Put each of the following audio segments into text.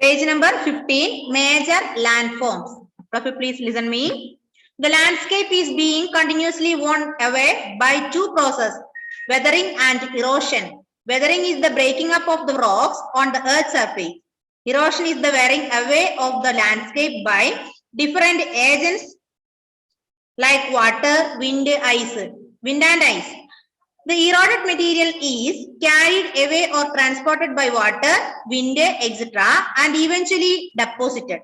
Page number 15, major landforms. Professor, please listen me. The landscape is being continuously worn away by two processes, weathering and erosion. Weathering is the breaking up of the rocks on the earth's surface. Erosion is the wearing away of the landscape by different agents like water, wind and ice. The eroded material is carried away or transported by water, wind, etc. and eventually deposited.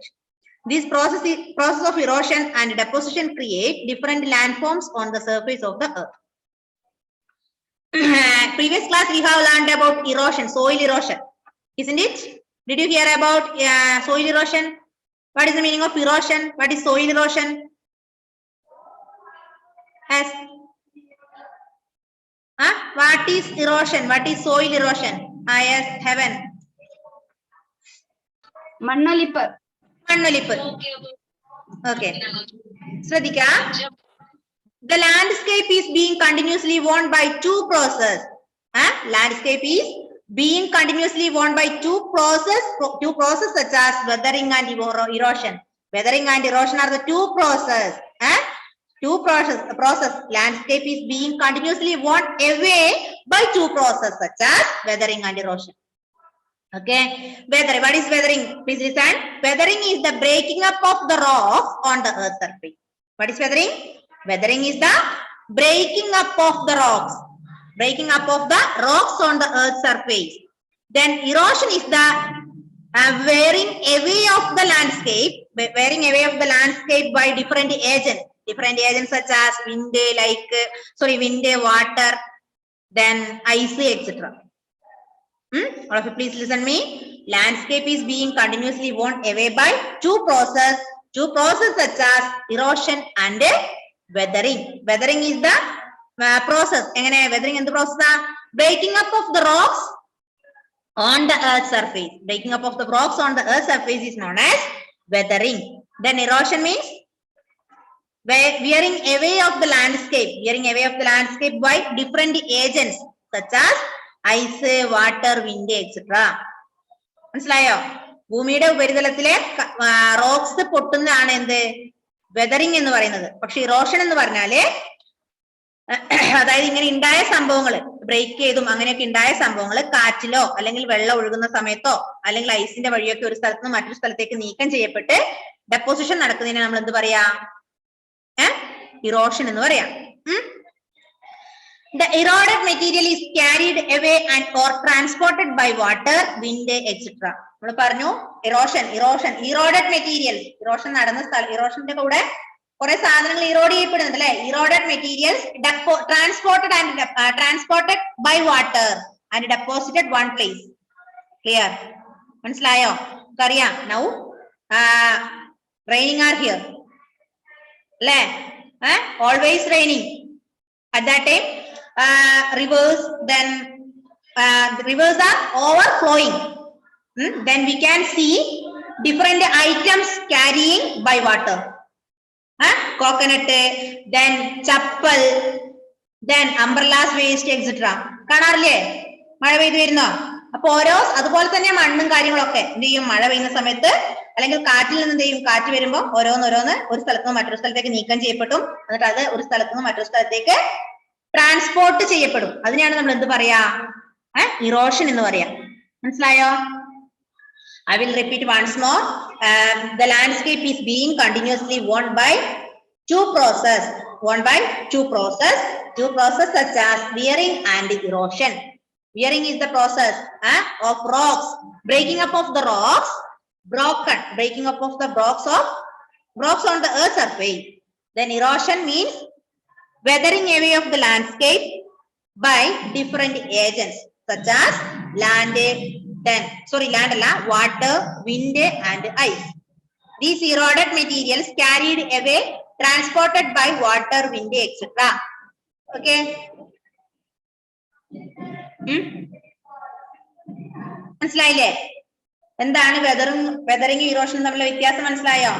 This process of erosion and deposition create different landforms on the surface of the earth. Previous class we have learned about erosion, soil erosion, isn't it? Did you hear about soil erosion? What is the meaning of erosion? What is soil erosion? Yes. What is erosion? What is soil erosion? Yes, Heaven. Mannolippu. Okay. Swadhika. The landscape is being continuously worn by two processes. Landscape is being continuously worn by two processes such as weathering and erosion. Weathering and erosion are the two processes. Landscape is being continuously worn away by two processes such as weathering and erosion. Okay, weathering. What is weathering? Please listen. Weathering is the breaking up of the rocks on the earth's surface. What is weathering? Weathering is the breaking up of the rocks. Breaking up of the rocks on the earth's surface. Then erosion is the wearing away of the landscape. Wearing away of the landscape by different agents. Different agents such as wind, water, then ice, etc. All of you please listen me. Landscape is being continuously worn away by two processes such as erosion and weathering. Weathering is the process. Weathering is the process. Breaking up of the rocks on the earth's surface. Breaking up of the rocks on the earth's surface is known as weathering. Then erosion means wearing away of the landscape. Wearing away of the landscape by different agents such as ice, water, wind, etc. മനസ്സിലായോ? ഭൂമിയുടെ ഉപരിതലത്തിലെ rocks പൊട്ടുന്നതാണ് എന്ത് weathering എന്ന് പറയുന്നത്. പക്ഷെ erosion എന്ന് പറഞ്ഞാല് അതായത് ഇങ്ങനെ ഉണ്ടായ സംഭവങ്ങൾ ബ്രേക്ക് ചെയ്തും അങ്ങനെയൊക്കെ ഉണ്ടായ സംഭവങ്ങൾ കാറ്റിലോ അല്ലെങ്കിൽ വെള്ളം ഒഴുകുന്ന സമയത്തോ അല്ലെങ്കിൽ ഐസിന്റെ വഴിയൊക്കെ ഒരു സ്ഥലത്ത് നിന്ന് മറ്റൊരു സ്ഥലത്തേക്ക് നീക്കം ചെയ്യപ്പെട്ട് ഡെപ്പോസിഷൻ നടക്കുന്നതിനെ നമ്മൾ എന്ത് പറയാ? ഇറോഷൻ എന്ന് പറയാം. The eroded material is carried away and or transported by water, wind, etc. നമ്മൾ പറഞ്ഞു eroded materials. erosion നടന്ന സ്ഥലം erosionന്റെ കൂടെ കുറെ സാധനങ്ങൾ ഇറോഡ് ചെയ്യപ്പെടുന്നുണ്ട് അല്ലെ? eroded materials transported by water and deposited one place. Clear? മനസ്സിലായോ? അറിയാം. Now raining are here. അല്ലേ? Always raining. At that time rivers, then rivers are overflowing. Then we can see different items carrying by water. Coconut, then chappal, then umbrellas waste, etc. കാണാറില്ലേ? മഴ പെയ്തു വരുന്നോ? അപ്പൊ ഓരോ അതുപോലെ തന്നെ മണ്ണും കാര്യങ്ങളൊക്കെ എന്ത് ചെയ്യും? മഴ പെയ്യുന്ന സമയത്ത് അല്ലെങ്കിൽ കാറ്റിൽ നിന്ന് എന്ത് ചെയ്യും? കാറ്റ് വരുമ്പോൾ ഓരോന്നോരോന്ന് ഒരു സ്ഥലത്ത് നിന്ന് മറ്റൊരു സ്ഥലത്തേക്ക് നീക്കം ചെയ്യപ്പെടും. എന്നിട്ട് അത് ഒരു സ്ഥലത്ത് നിന്ന് മറ്റൊരു സ്ഥലത്തേക്ക് ട്രാൻസ്പോർട്ട് ചെയ്യപ്പെടും. അതിനെയാണ് നമ്മൾ എന്ത് പറയാ? ഇറോഷൻ എന്ന് പറയാം. മനസ്സിലായോ? I will repeat once more. The landscape is being continuously worn by two processes such as wearing and erosion. Wearing is the process of rocks, breaking up of the rocks, breaking up of the rocks on the earth's surface. Then erosion means weathering away of the landscape by different agents such as water, wind and ice. These eroded materials carried away, transported by water, wind, etc. Okay. മനസ്സിലായില്ലേ? എന്താണ് weathering erosion തമ്മിലുള്ള വ്യത്യാസം മനസ്സിലായോ?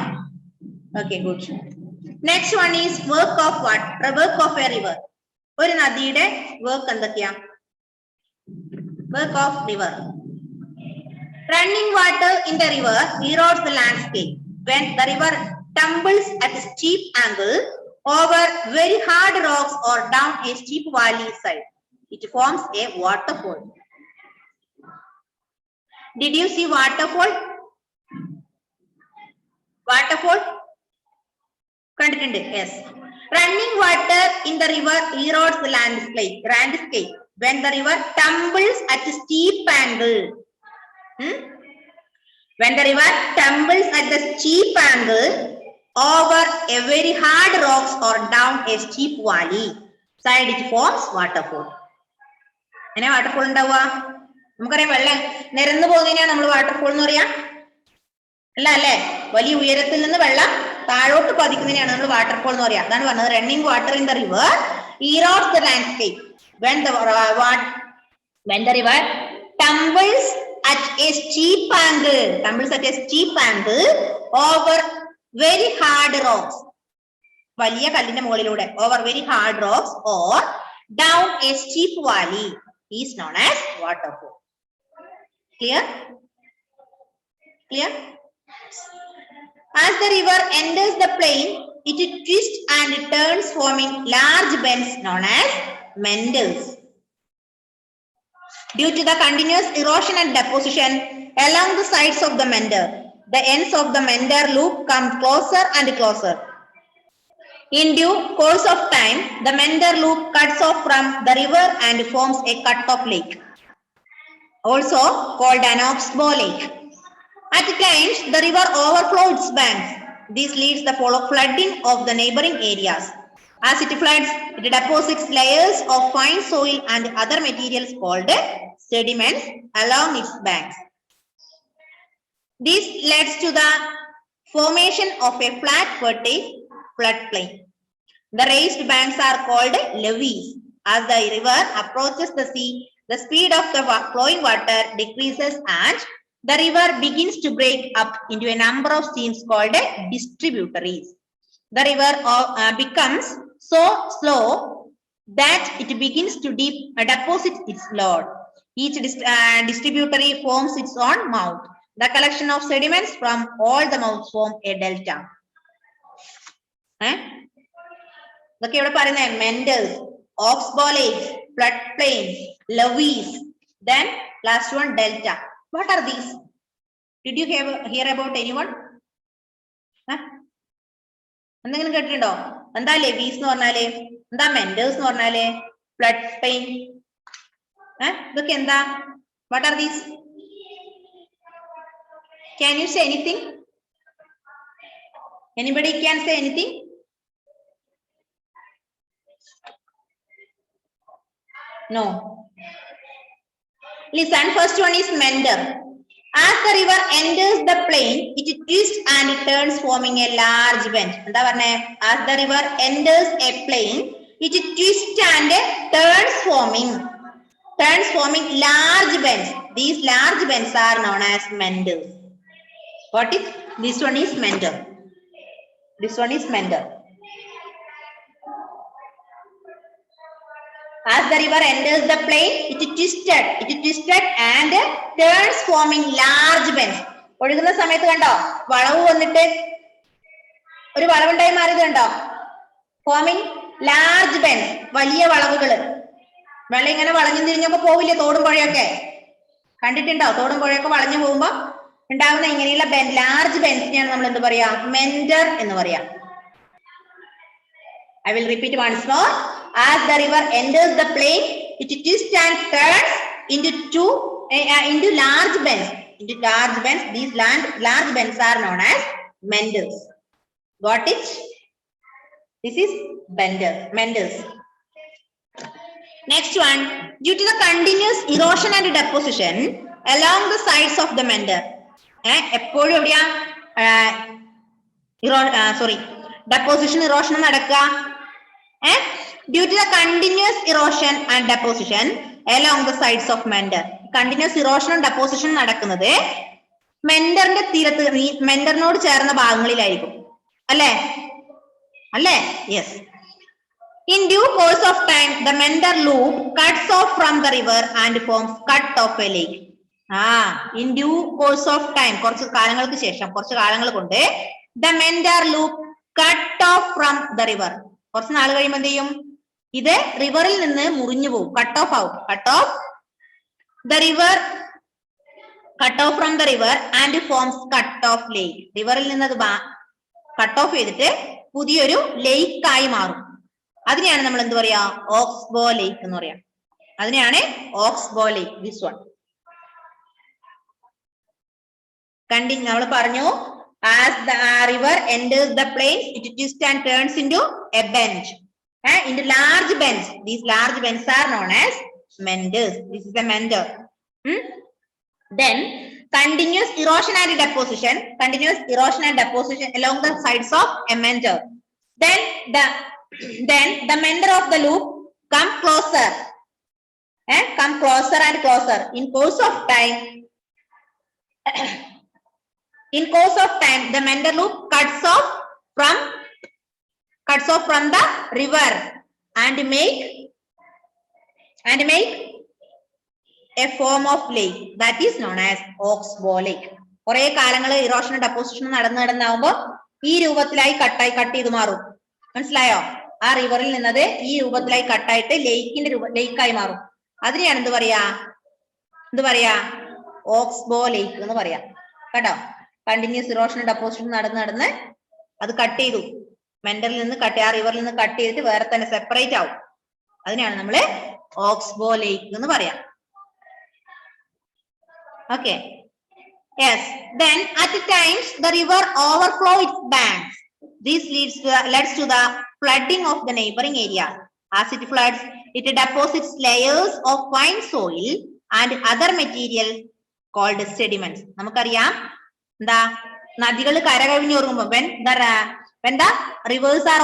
Okay, good. Next one is work of A river. ഒരു നദിയുടെ work എന്തൊക്കെയാ? Work of river. Running water in the river erodes the landscape. When the river tumbles at a steep angle over very hard rocks or down a steep valley side, it forms a waterfall. Did you see waterfall? Waterfall? Yes. Running water in the river erodes the landscape when the river tumbles at a steep angle. When the river tumbles at the steep angle over a very hard rocks or down a steep valley side, it forms waterfall. എങ്ങനെ waterfall ഉണ്ടാവുക? നമുക്കറിയാം, വെള്ളം നിരന്നു പോകുന്നതിനാണ് നമ്മൾ waterfall എന്ന് പറയാ. അല്ല അല്ലേ? വലിയ ഉയരത്തിൽ നിന്ന് വെള്ളം താഴോട്ട് പതിക്കുന്നതിനാണ് നമ്മൾ വാട്ടർഫോൾ എന്ന് പറയാ. അതാണ് പറഞ്ഞത്, running water in the river erodes the landscape when the river tumbles at a steep angle over very hard rocks, വലിയ കല്ലിന്റെ മുകളിലൂടെ, over very hard rocks or down a steep valley is known as waterfall. Clear? As the river enters the plain, it twists and turns, forming large bends known as meanders. Due to the continuous erosion and deposition along the sides of the meander, the ends of the meander loop come closer and closer. In due course of time, the meander loop cuts off from the river and forms a cut-off lake, also called an oxbow lake. At times, the river overflows its banks. This leads the flooding of the neighboring areas. As it floods, it deposits layers of fine soil and other materials called sediments along its banks. This leads to the formation of a flat fertile floodplain. The raised banks are called levees. As the river approaches the sea, the speed of the flowing water decreases and the river begins to break up into a number of streams called distributaries. The river becomes so slow that it begins to deposit its load. Each distributary forms its own mouth. The collection of sediments from all the mouths form a delta. ഇതൊക്കെ ഇവിടെ പറയുന്നത് meanders, oxbow lakes, floodplains, levees, then last one delta. What are these? Did you hear about anyone? എന്തെങ്കിലും കേട്ടിട്ടുണ്ടോ? എന്താ levees എന്ന് പറഞ്ഞാല്, എന്താ mentors എന്ന് പറഞ്ഞാല്, ഫ്ലഡ് പ്ലെയിൻ, ഇതൊക്കെ എന്താ? What are these? Can you say anything? Anybody can say anything? No. Listen, first one is meander. As the river enters the plain, it twists and turns, forming a large bend. എന്താ പറഞ്ഞേ? As the river enters a plain, it twists and turns, forming large bends. These large bends are known as meanders. What is this one? Is meander. This one is meander. As the river enters the plain, it twisted and turns, forming large bends. ഒഴുകുന്ന സമയത്ത് കണ്ടോ, വളവ് വന്നിട്ട് ഒരു വളവുണ്ടായി മാറിയത് കണ്ടോ? Forming large Benz, വലിയ വളവുകൾ. വെള്ളം ഇങ്ങനെ വളഞ്ഞു തിരിഞ്ഞൊക്കെ പോവില്ലേ തോടും പുഴയൊക്കെ? കണ്ടിട്ടുണ്ടോ? തോടും പുഴയൊക്കെ വളഞ്ഞു പോകുമ്പോ ഉണ്ടാകുന്ന ഇങ്ങനെയുള്ള ലാർജ് ബെൻസിനെയാണ് നമ്മൾ എന്ത് പറയാ? മെൻഡർ എന്ന് പറയാ. I will repeat once more. As the river enters the plain, it twists and turns into large bends. These large bends are known as meanders. Got it? This is meanders. Next one. Due to the continuous erosion and deposition along the sides of the meander. എപ്പോഴും എവിടെയാ deposition erosion നടക്കുക? Due to the continuous erosion and deposition along the sides of meander. Continuous erosion and deposition നടക്കുന്നത് മെൻഡറിന്റെ തീരത്ത്, മെൻഡറിനോട് ചേർന്ന ഭാഗങ്ങളിലായിരിക്കും. അല്ലേ? Yes. In due course of time, the meander loop cuts off from the river and forms cut off a lake. In due course of time, കുറച്ച് കാലങ്ങൾക്ക് ശേഷം, കുറച്ച് കാലങ്ങൾ കൊണ്ട് the Mentor loop cut off from the river. കുറച്ച് നാൾ കഴിയുമ്പോൾ എന്ത് ചെയ്യും? ഇത് റിവറിൽ നിന്ന് മുറിഞ്ഞു പോകും, കട്ട് ഓഫ് ആവും. Cut off the river, cut off from the river and forms cut off lake. റിവറിൽ നിന്ന് അത് കട്ട് ഓഫ് ചെയ്തിട്ട് പുതിയൊരു ലേക്ക് ആയി മാറും. അതിനെയാണ് നമ്മൾ എന്ത് പറയാ? ഓക്സ്ബോ ലേക്ക് എന്ന് പറയാം. അതിനെയാണ് oxbow lake. This one. Continue. നമ്മൾ പറഞ്ഞു, as the river enters the plains, it twists and turns into a bend, into large bends. These large bends are known as meanders. This is a meander. Then continuous erosion and deposition. Continuous erosion and deposition along the sides of a meander. Then the meander of the loop come closer, come closer and closer. In course of time, the meander loop cuts off from the river and make a form of lake that is known as Oxbow Lake. കുറെ കാലങ്ങൾ ഇറോഷനും ഡെപ്പോസിഷനും നടന്നാവുമ്പോ ഈ രൂപത്തിലായി cut ചെയ്ത് മാറും. മനസ്സിലായോ? ആ റിവറിൽ നിന്നത് ഈ രൂപത്തിലായി കട്ടായിട്ട് ലേക്കായി മാറും. അതിനെയാണ് എന്ത് പറയാ? ഓക്സ്ബോ ലേക്ക് എന്ന് പറയാം. കേട്ടോ? കണ്ടിന്യൂസ് ഇറോഷനും ഡെപ്പോസിഷനും നടന്ന് അത് കട്ട് ചെയ്തു. മെന്ററിൽ നിന്ന് ആ റിവറിൽ നിന്ന് കട്ട് ചെയ്തിട്ട് വേറെ തന്നെ സെപ്പറേറ്റ് ആവും. അതിനെയാണ് നമ്മള് ഓക്സ്ബോ ലേക്ക് എന്ന് പറയാം. Okay. Yes. Then at times the river overflow its banks. This leads to the flooding of the neighboring areas. As it floods, it deposits layers of fine soil and other material called sediments. നമുക്കറിയാം എന്താ? നദികൾ കരകവിഞ്ഞൊഴുകുമ്പോൾ when the rivers are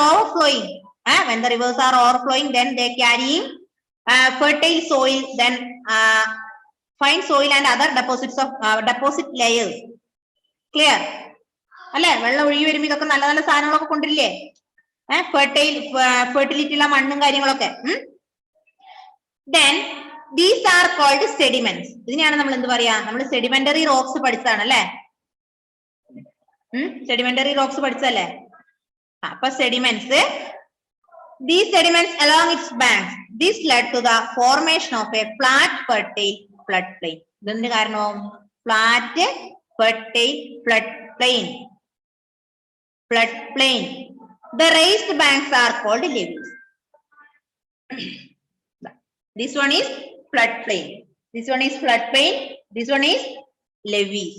overflowing, then they carry fertile soil, then fine soil and other deposit layers. Clear? അല്ലെ? വെള്ളം ഒഴുകി വരുമ്പോ ഇതൊക്കെ നല്ല നല്ല സാധനങ്ങളൊക്കെ കൊണ്ടിരില്ലേ? ഫെർട്ടിലിറ്റി ഉള്ള മണ്ണും കാര്യങ്ങളൊക്കെ. Then these are called sediments. ഇതിനെയാണ് നമ്മൾ എന്ത് പറയാ? നമ്മൾ സെഡിമെന്ററി റോക്സ് പഠിച്ചതാണ് അല്ലെ? സെഡിമെന്ററി റോക്സ് പഠിച്ചല്ലേ? അപ്പൊ sediments, these sediments along its banks, this led to the formation of a flat fertile floodplain. ഇതിന്റെ കാരണം flat fertile floodplain. The raised banks are called levees. This one is floodplain. This one is levees.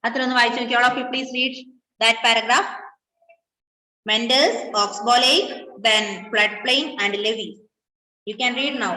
അത്ര ഒന്ന് വായിച്ചു നോക്കി. All of you please read that paragraph. Meanders, Oxbow Lake, then floodplain and levees. You can read now.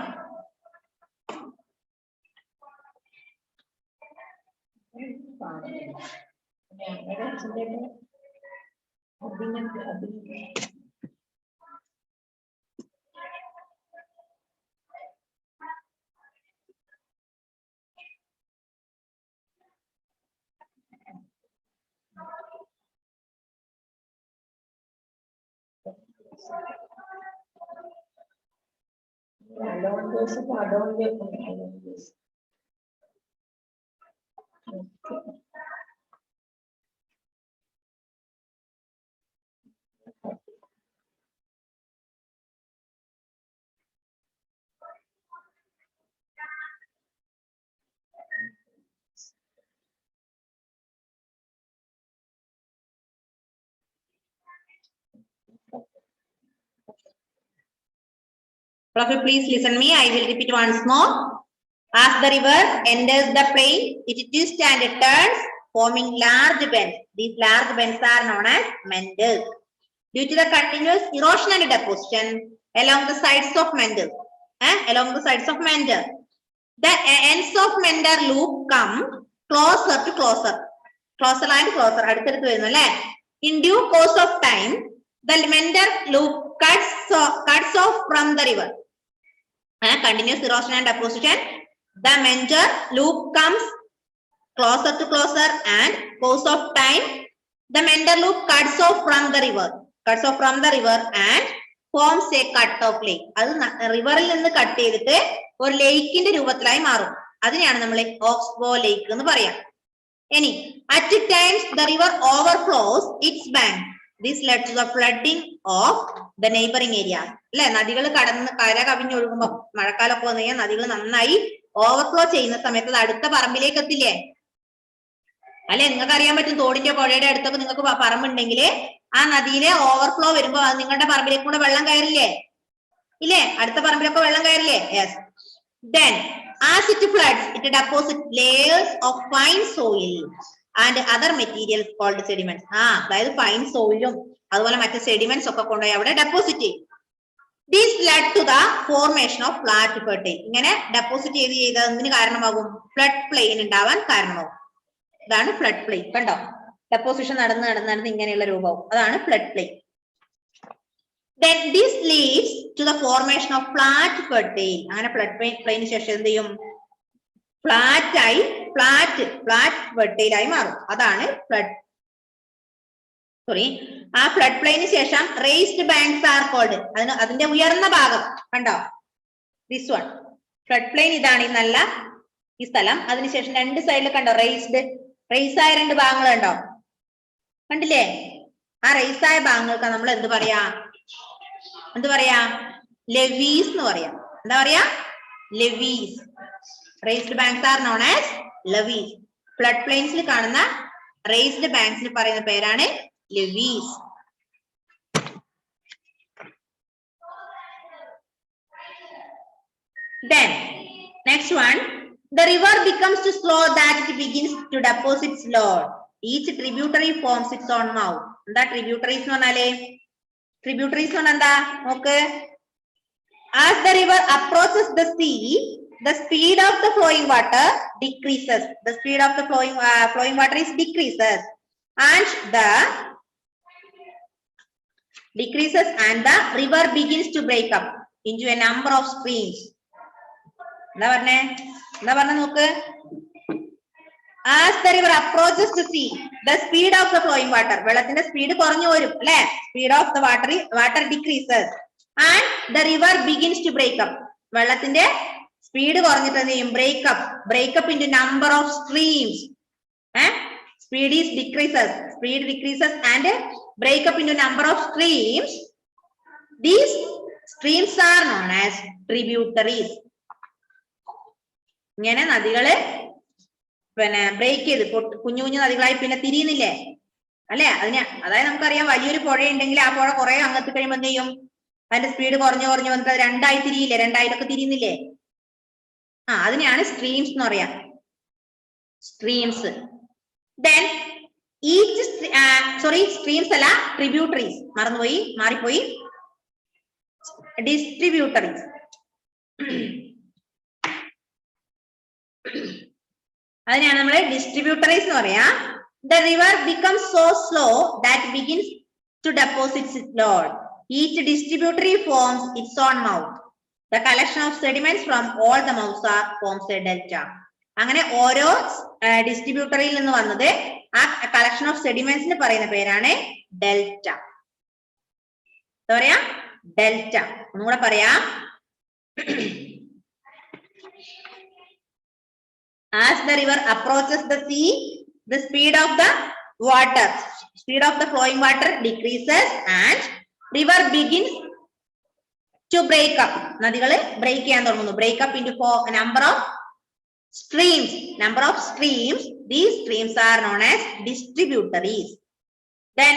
Prophet, please listen me. I will repeat once more. As the river enters the plain, it twists and it turns, forming large bends. These large bends are known as meanders. Due to the continuous erosion and deposition along the sides of meander, the ends of meander loop come closer and closer. In due course of time, the meander loop cuts off from the river. Continuous erosion and deposition, the meander loop comes closer and course of time, the meander loop cuts off from the river and forms a cut off lake. അത് റിവറിൽ നിന്ന് cut ചെയ്തിട്ട് ഒരു ലേക്കിന്റെ രൂപത്തിലായി മാറും. അതിനെയാണ് നമ്മൾ oxbow ലേക്ക് എന്ന് പറയാം. ഇനി at times the river overflows its bank. This led to the flooding of the neighbouring areas. അല്ലെ, നദികൾ കടന്ന് കര കവിഞ്ഞൊഴുകുമ്പോൾ മഴക്കാലമൊക്കെ വന്നു കഴിഞ്ഞാൽ നദികൾ നന്നായി ഓവർഫ്ലോ ചെയ്യുന്ന സമയത്ത് അത് അടുത്ത പറമ്പിലേക്ക് എത്തില്ലേ? അല്ലെ, നിങ്ങൾക്ക് അറിയാൻ പറ്റും, തോടിന്റെ പുഴയുടെ അടുത്തൊക്കെ നിങ്ങൾക്ക് പറമ്പുണ്ടെങ്കിൽ ആ നദിയിലെ ഓവർഫ്ലോ വരുമ്പോ അത് നിങ്ങളുടെ പറമ്പിലേക്ക് കൂടെ വെള്ളം കയറില്ലേ? ഇല്ലേ? അടുത്ത പറമ്പിലൊക്കെ വെള്ളം കയറില്ലേ? Yes. Then as it floods, it deposits layers of fine soil and other materials called sediments. അതായത് ഫൈൻ സോയിലും അതുപോലെ മറ്റു സെഡിമെന്റ്സ് ഒക്കെ കൊണ്ടുപോയി അവിടെ ഡെപ്പോസിറ്റ് ചെയ്യും. This led to the formation of flat fertile. ഇങ്ങനെ ഡെപ്പോസിറ്റ് ചെയ്ത് എന്തിന് കാരണമാകും? ഫ്ലഡ് പ്ലെയിൻ ഉണ്ടാവാൻ കാരണമാകും. ഇതാണ് ഫ്ലഡ് പ്ലെയിൻ. കണ്ടോ, ഡെപ്പോസിഷൻ നടന്ന് ഇങ്ങനെയുള്ള രൂപവും, അതാണ് flood plain. Then this leads to the formation of flat fertile. അങ്ങനെ ഫ്ലഡ് പ്ലെയിന് ശേഷം എന്ത് ചെയ്യും? ഫ്ലാറ്റ് fertile ആയി മാറും. അതാണ് ആ ഫ്ലഡ് പ്ലെയിന് ശേഷം റേസ്ഡ് ബാങ്ക്സ് ആർ കോൾഡ്. അതിന്റെ ഉയർന്ന ഭാഗം കണ്ടോ, ദിസ് വൺ ഫ്ലഡ് പ്ലെയിൻ. ഇതാണ് ഈ സ്ഥലം. അതിനുശേഷം രണ്ട് സൈഡിൽ കണ്ടോ റേസ് ആയ രണ്ട് ഭാഗങ്ങൾ കണ്ടോ, കണ്ടില്ലേ? ആ റേസ് ആയ ഭാഗങ്ങൾക്ക് നമ്മൾ എന്ത് പറയാ? ലെവീസ് എന്ന് പറയാം. എന്താ പറയാ? Levees. Raised banks are known as levees. Flood പ്ലെയിൻസിൽ കാണുന്ന റേസ്ഡ് ബാങ്ക്സിന് പറയുന്ന പേരാണ് levees. Then next one, the river becomes too slow that it begins to deposit its load. Each tributary forms its own mouth. എന്താ tributaries എന്ന് പറഞ്ഞാലേ? Tributaries എന്ന് പറഞ്ഞാൽ എന്താ നോക്ക്. As the river approaches the sea, the speed of the flowing water decreases. The speed of the flowing water is decreases and the river begins to break up into a number of streams. എന്താ പറഞ്ഞ നോക്ക്. As the river approaches the sea, the speed of the flowing water, വെള്ളത്തിന്റെ speed കുറഞ്ഞു വരും അല്ലെ? Speed of the water decreases and the river begins to break up. വെള്ളത്തിന്റെ speed കുറഞ്ഞിട്ട് എന്ത് ചെയ്യും? break up into number of streams. Speed decreases and break up into number of streams. These streams are known as tributaries. ഇങ്ങനെ നദികള് break ചെയ്ത് കുഞ്ഞു നദികളായി പിന്നെ തിരിയുന്നില്ലേ അല്ലെ? അതായത് നമുക്കറിയാം, വലിയൊരു പുഴ ഉണ്ടെങ്കിൽ ആ പുഴ കുറെ അങ്ങത്ത് കഴിയുമ്പോൾ എന്ത് ചെയ്യും? അതിന്റെ സ്പീഡ് കുറഞ്ഞു വന്നിട്ട് രണ്ടായി തിരിയില്ലേ? രണ്ടായിട്ടൊക്കെ തിരിയുന്നില്ലേ? അതിനെയാണ് സ്ട്രീംസ് എന്ന് പറയാ. സ്ട്രീംസ്. Then each streams അല്ല, ട്രിബ്യൂട്ടറീസ്. മാറിപ്പോയി. ഡിസ്ട്രിബ്യൂട്ടറീസ്. അതിനെയാണ് നമ്മൾ ഡിസ്ട്രിബ്യൂട്ടറീസ് എന്ന് പറയാ. The river becomes so slow that it begins to deposit its load. Each distributary forms its own mouth. The collection of sediments from all the mouths forms a delta. അങ്ങനെ ഓരോ ഡിസ്ട്രിബ്യൂട്ടറിയിൽ നിന്ന് വന്നത് ആ collection of സെഡിമെന്റ്സിന് പറയുന്ന പേരാണ് delta. എന്താ പറയാ? Delta. ഒന്നുകൂടെ പറയാം. As the river approaches the sea, the speed of the flowing water decreases and river begins to break up. നദികള് ബ്രേക്ക് ചെയ്യാൻ തുടങ്ങുന്നു. break up into number of streams. These streams are known as distributaries. Then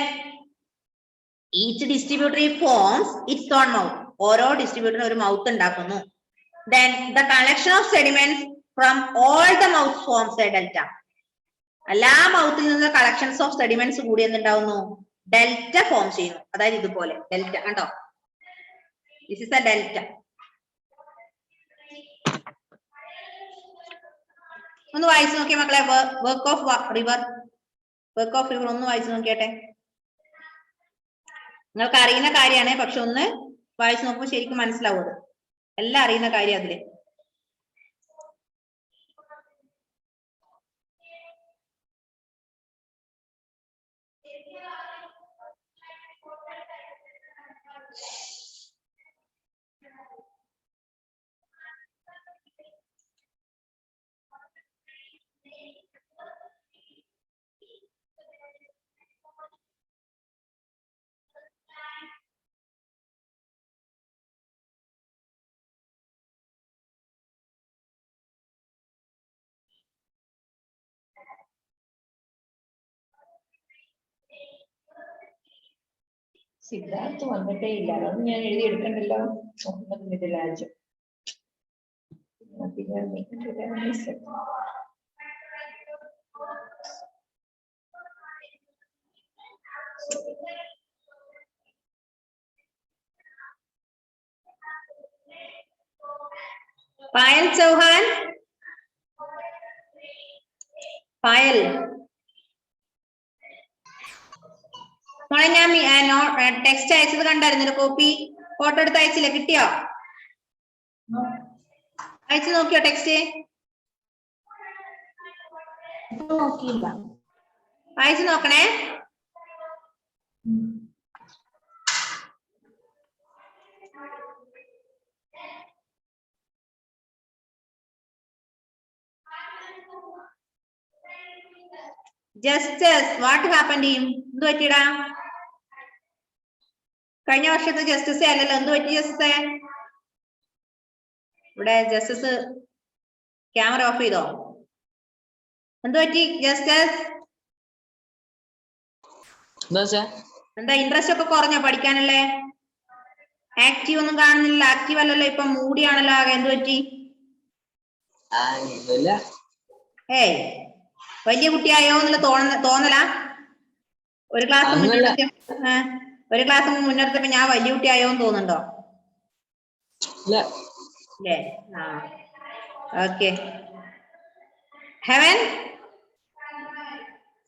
each distributary forms its own mouth. ഓരോ ഡിസ്ട്രിബ്യൂട്ടറിനും ഒരു mouth ഉണ്ടാക്കുന്നു. Then the collection of sediments from all the mouths forms a delta. എല്ലാ മൗത്തിൽ നിന്ന് collections of sediments കൂടി എന്തുണ്ടാവുന്നു? Delta form ചെയ്യുന്നു. അതായത് ഇതുപോലെ delta കണ്ടോ? This is A delta. ഒന്ന് വായിച്ചു നോക്കിയ മക്കളെ, വർക്ക് ഓഫ് റിവർ ഒന്ന് വായിച്ചു നോക്കിയട്ടെ. നിങ്ങൾക്ക് അറിയുന്ന കാര്യമാണ്, പക്ഷെ ഒന്ന് വായിച്ചു നോക്കുമ്പോൾ ശരിക്കും മനസ്സിലാവും. അത് എല്ലാം അറിയുന്ന കാര്യം അതില്. സിദ്ധാർത്ഥ് വന്നിട്ടേ ഇല്ല, അതൊന്നും ഞാൻ എഴുതി എടുക്കണ്ടല്ലോ. Muhammad Mithilaj. Payal Chauhan. Payal. മോളെ ഞാൻ ടെക്സ്റ്റ് അയച്ചത് കണ്ടായിരുന്നല്ലോ, കോപ്പി ഫോട്ടോ എടുത്ത് അയച്ചില്ല, കിട്ടിയോ? അയച്ചു നോക്കിയോ ടെക്സ്റ്റ്? നോക്കിയില്ല. അയച്ചു നോക്കണേ. Justus, what happened to him? എന്ത് പറ്റിയടാ? കഴിഞ്ഞ വർഷത്തെ ജസ്റ്റിസ് അല്ലല്ലോ, എന്ത് പറ്റി ജസ്റ്റിസേ? ഇവിടെ ജസ്റ്റിസ് ക്യാമറ ഓഫ് ചെയ്തോ? എന്ത് പറ്റി ജസ്റ്റിസ്? എന്താ ഇൻട്രസ്റ്റ് ഒക്കെ കുറഞ്ഞോ പഠിക്കാനല്ലേ? ആക്റ്റീവ് ഒന്നും കാണുന്നില്ല, ആക്റ്റീവ് അല്ലല്ലോ, ഇപ്പൊ മൂടിയാണല്ലോ ആകെ. എന്ത് പറ്റി? ഏയ് വലിയ കുട്ടിയായോ എന്നുള്ള തോന്നലാ? ഒരു ക്ലാസ് മുന്നെടുത്തപ്പോ ഞാൻ വലിയ കുട്ടിയായോന്ന് തോന്നുന്നുണ്ടോ? അല്ലേ? ആ ഓക്കെ. ഹെവൻ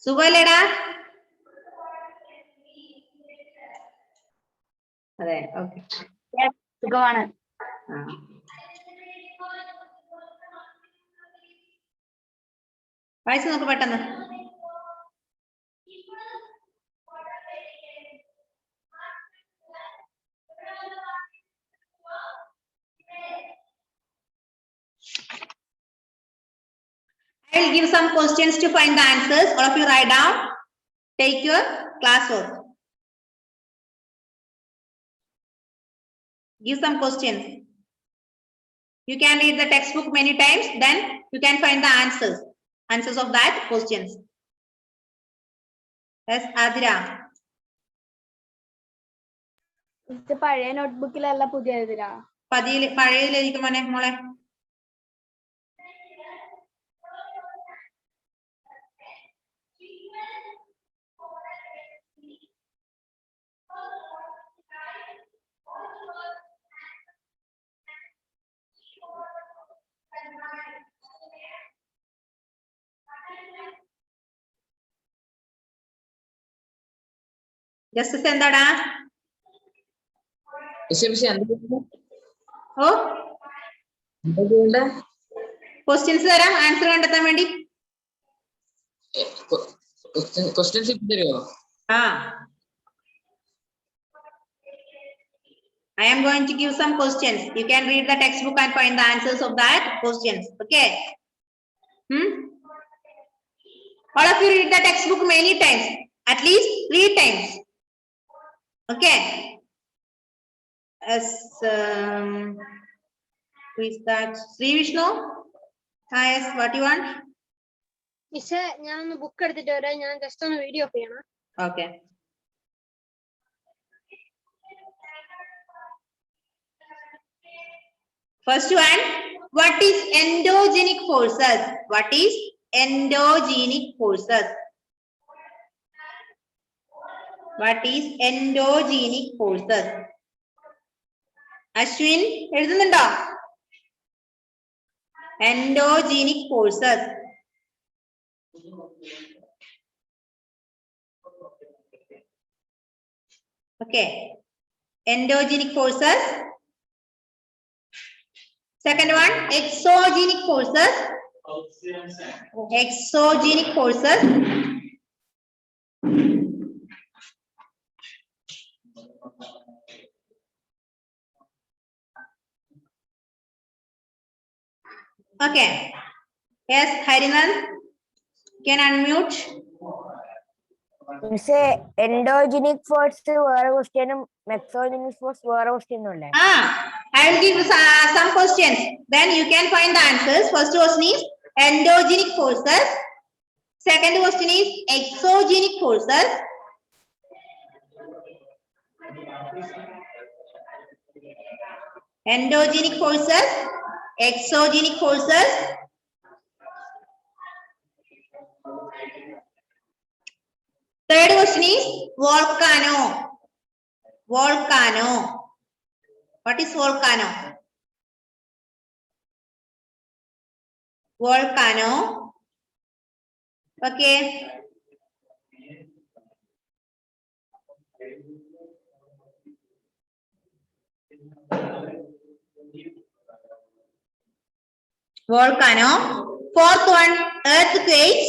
സുഖല്ലേടാ? അതെ, ഓക്കെ, സുഖമാണ്. വായിച്ചു നോക്ക് പെട്ടെന്ന്. I will give some questions to find the answers. All of you write down. Take your classwork. Give some questions. You can read the textbook many times, then you can find the answers of that questions. Yes, Adira. ഇത് പഴയ നോട്ട്ബുക്കിലല്ല പുതിയതിലാ? പഴയതിലായിരിക്കും മോളെ. Justice എന്താടാ? ഓ questions തരാം answer കണ്ടെത്താൻ വേണ്ടി. I am going to give some questions. You can read the textbook and find the answers of that questions. Okay. All of you read the textbook many times, at least 3 times. Okay. As who is that? Sri Vishnu? Yes, what you want? മിസ്സേ, ഞാൻ ഒന്ന് book എടുത്തിട്ട് വരാം. ഞാൻ just ഒന്ന് video of ചെയ്യണം. Okay. First one, what is endogenic forces? What is endogenic forces? What is endogenic forces? Ashwin, എഴുതുന്നുണ്ടോ? Endogenic forces. Okay. Endogenic forces. Second one, exogenic forces. Exogenic forces. Okay. Yes, Harinan, can unmute. Say endogenic force വേറെ ക്വസ്റ്റ്യനും മെക്സോജനിക് force വേറെ ക്വസ്റ്റ്യനും അല്ലേ? I will give some questions. Then you can find the answers. First question is endogenic forces. Second question is exogenic forces. Endogenic forces, exogenic forces. Third question is volcano. Volcano. What is volcano? Volcano. Okay. Volcano. Fourth one, earthquakes.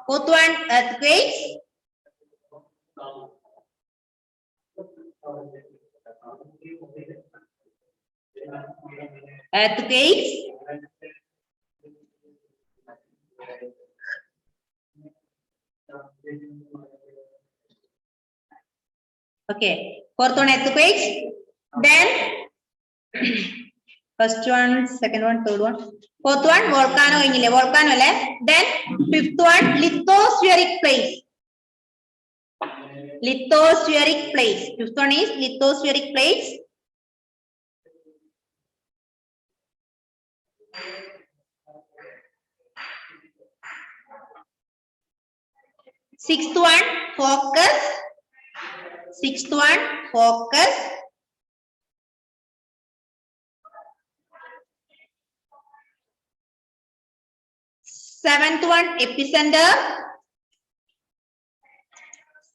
Fourth one, earthquakes. Earthquakes. Okay. Fourth one, earthquakes. Then first one, second one, third one. Fourth one, volcano. Volcano. Then fifth one, lithospheric plates. Lithospheric plates. Fifth one is lithospheric plates. Sixth one, focus. Sixth one, focus. Seventh one, epicenter.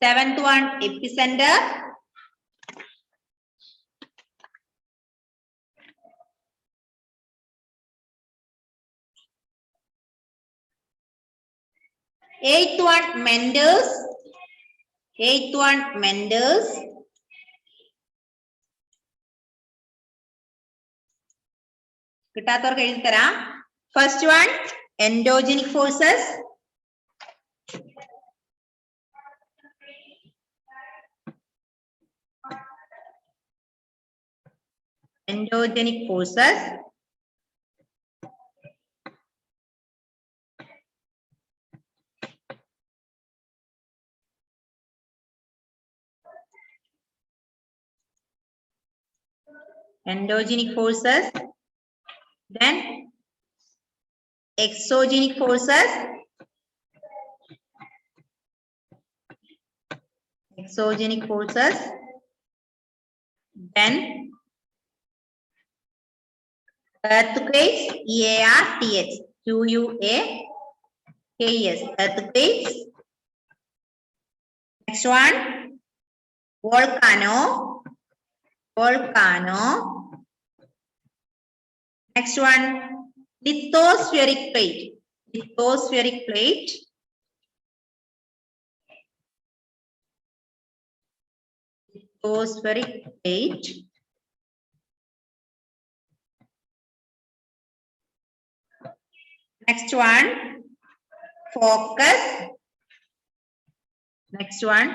Seventh one, epicenter. Eighth one, Mendes. Eighth one, Mendes. കിട്ടാത്തവർക്ക് എഴുതി തരാം. First one, endogenic forces. Endogenic forces. Endogenic forces. Then exogenic forces. Exogenic forces. Then earthquakes, EARTH, QUAKES, earthquakes. Next one, volcano. Volcano. Next one, lithospheric plate. Lithospheric plate. Lithospheric plate. Next one, focus. Next one,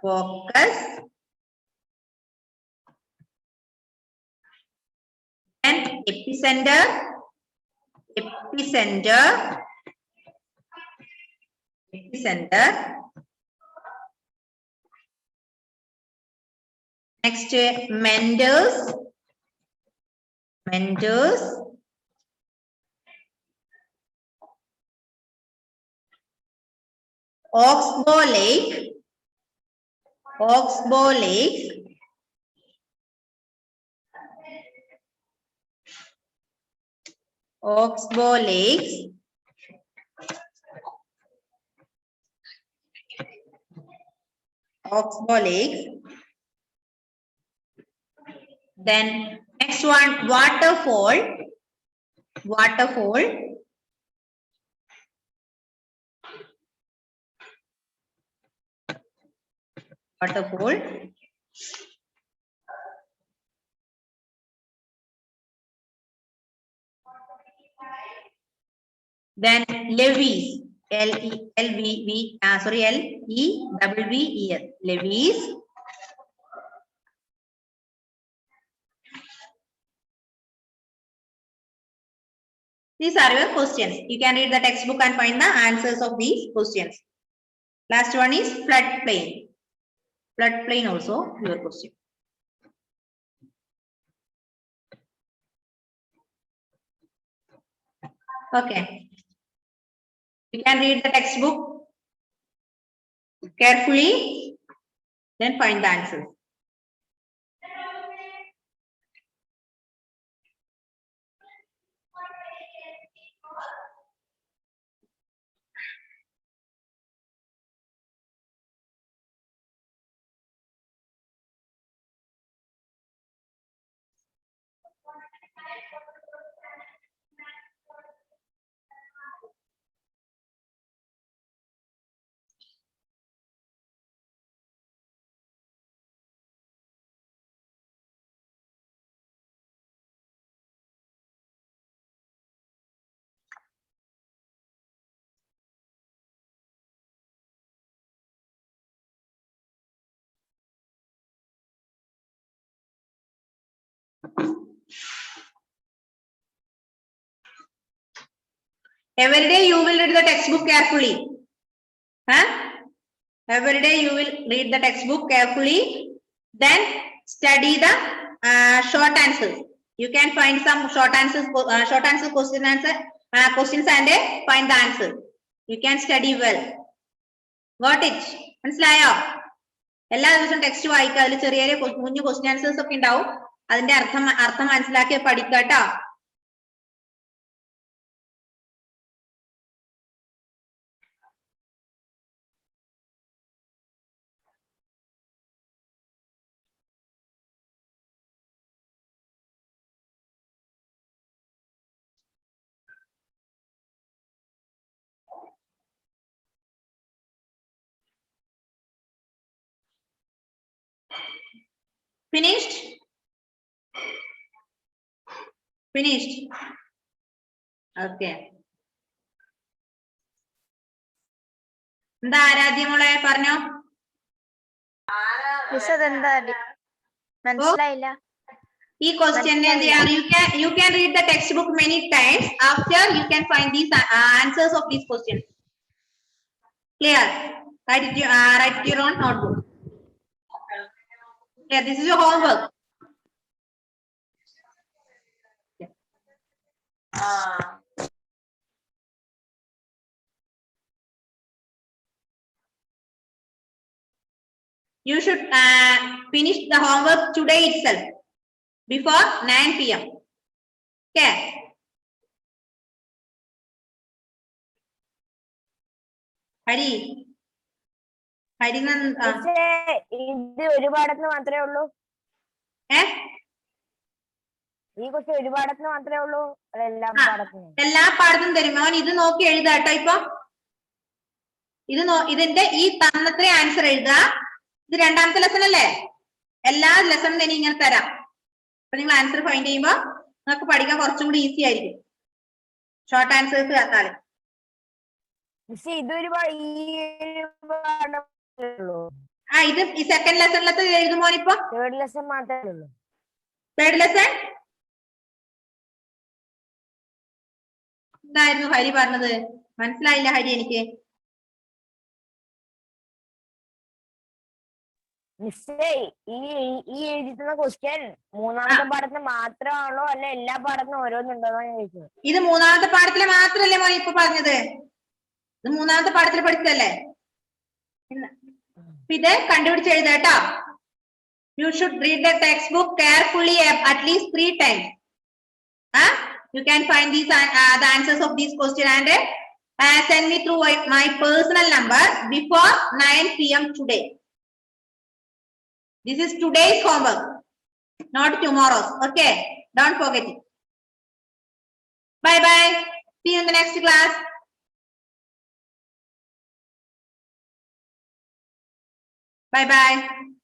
focus. And epicenter. Epicenter. Epicenter. Next, Mendes. Mendes. Oxbow Lake. Oxbow Lake. Oxbow Lakes. Oxbow Lakes. Then next one, waterfall. Waterfall. Waterfall. Then levees. Levees. Levees. These are your questions. You can read the textbook and find the answers of these questions. Last one is floodplain. Floodplain also your question. Okay. You can read the textbook carefully, then find the answer. Every day you will read the textbook carefully. Huh? Every day you will read the textbook carefully. Then study the short answers. You can find some short answers, questions and find the answer. You can study well. Got it? മനസ്സിലായോ? എല്ലാ ദിവസവും text വായിക്കുക. അതിൽ ചെറിയ ചെറിയ കുഞ്ഞു question answers ഒക്കെ ഉണ്ടാവും. അതിന്റെ അർത്ഥം മനസ്സിലാക്കി പഠിക്കുക കേട്ടോ. Finished? Finished? Okay. എന്താ ആരാധ്യമോളെ പറഞ്ഞോ? മിസ് അതെന്താ മനസ്സിലായില്ല. ഈ question you can read the textbook many times. After you can find these answers of these questions. Clear? Write it your own notebook. Yeah, this is your homework. You should finish the homework today itself before 9 p.m. Okay. Hari ഇത് ഒരു പാഠത്തിന് മാത്രമേ ഉള്ളൂ. ഈ question ഒരു പാഠത്തിന് മാത്രമേ ഉള്ളൂ. എല്ലാ പാഠത്തിനും തരും. അവൻ ഇത് നോക്കി എഴുതാട്ടോ. ഇപ്പൊ ഇതിന്റെ ഈ തന്നത്ര ആൻസർ എഴുതുക. ഇത് രണ്ടാമത്തെ ലെസൺ അല്ലേ? എല്ലാ ലെസണും ഇനി ഇങ്ങനെ തരാം. അപ്പൊ നിങ്ങൾ ആൻസർ ഫൈൻഡ് ചെയ്യുമ്പോ നിങ്ങൾക്ക് പഠിക്കാൻ കുറച്ചും കൂടി ഈസി ആയിരിക്കും. ഷോർട്ട് ആൻസേഴ്സ് തന്നാല്. ഇത് ഈ സെക്കൻഡ് ലെസണിലത്തെ എഴുതുമോ? ഇപ്പൊ തേർഡ് ലെസൺ മാത്രമേ ഉള്ളൂ. തേർഡ് ലെസൺ എന്തായിരുന്നു ഹരി പറഞ്ഞത്? മനസ്സിലായില്ല ഹരി എനിക്ക്. മിസ്സേ ഈ എഴുതിക്കുന്ന ക്വസ്റ്റ്യൻ മൂന്നാമത്തെ പാഠത്തിന് മാത്രമാണോ അല്ല എല്ലാ പാഠത്തിനും ഓരോന്നുണ്ടോന്നാണ് ചോദിച്ചത്. ഇത് മൂന്നാമത്തെ പാഠത്തിലെ മാത്രല്ലേ മോനെ ഇപ്പൊ പറഞ്ഞത്? ഇത് മൂന്നാമത്തെ പാഠത്തിൽ പഠിച്ചതല്ലേ? ഇത് കണ്ടുപിടിച്ച് എഴുതാട്ടോ. You should read the textbook carefully at least 3 times. You can find these the answers of these questions and send me through my personal number before 9 p.m. today. This is today's homework, not tomorrow's. Okay, don't forget it. Bye bye. See you in the next class. Bye bye.